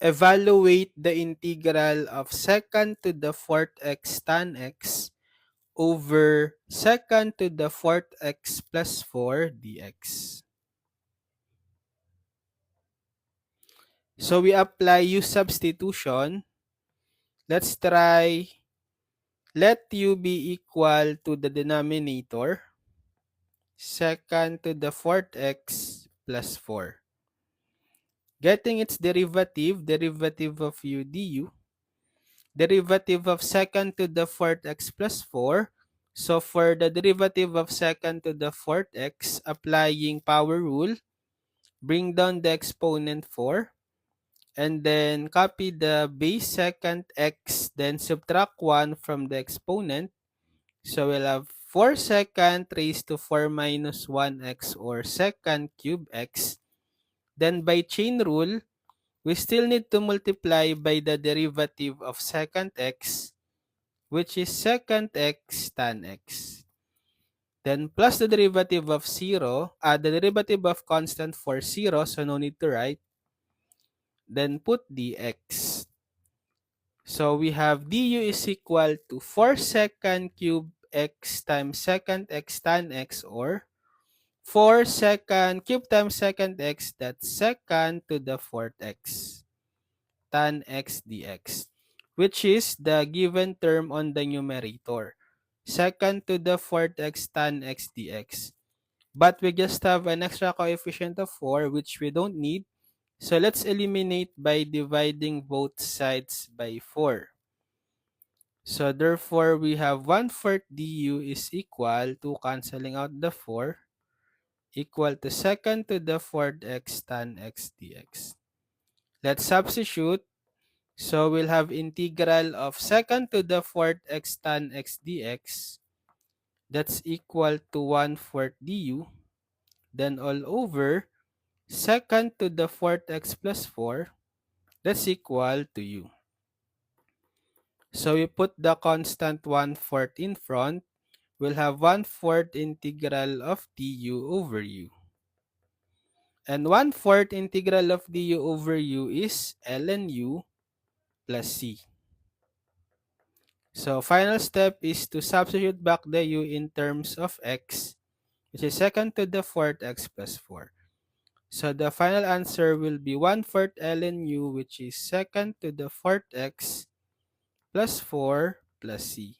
evaluate the integral of secant to the fourth x tan x over secant to the fourth x plus 4 dx. So we apply use substitution. Let's try let u be equal to the denominator, secant to the fourth x plus 4. Getting its derivative, derivative of u du, derivative of secant to the fourth x plus 4. So for the derivative of secant to the fourth x, applying power rule, bring down the exponent 4, and then copy the base secant x, then subtract 1 from the exponent. So we'll have 4 secant raised to 4 minus 1x, or secant cube x. Then by chain rule, we still need to multiply by the derivative of secant x, which is secant x tan x. Then plus the derivative of 0, the derivative of constant for 0, so no need to write. Then put dx. So we have du is equal to 4 secant cube x times secant x tan x, or 4 secant cube times secant x, that's secant to the fourth x tan x dx, which is the given term on the numerator, secant to the fourth x tan x dx. But we just have an extra coefficient of 4, which we don't need. So let's eliminate by dividing both sides by 4. So therefore, we have 1/4 du is equal to, canceling out the 4, equal to secant to the fourth x tan x dx. Let's substitute. So we'll have integral of secant to the fourth x tan x dx. That's equal to 1/4 du. Then all over secant to the fourth x plus 4. That's equal to u. So we put the constant 1/4 in front. We'll have 1/4 integral of du over u. And 1/4 integral of du over u is ln u plus c. So final step is to substitute back the u in terms of x, which is secant to the fourth x plus 4. So the final answer will be 1/4 ln u, which is secant to the fourth x plus 4 plus c.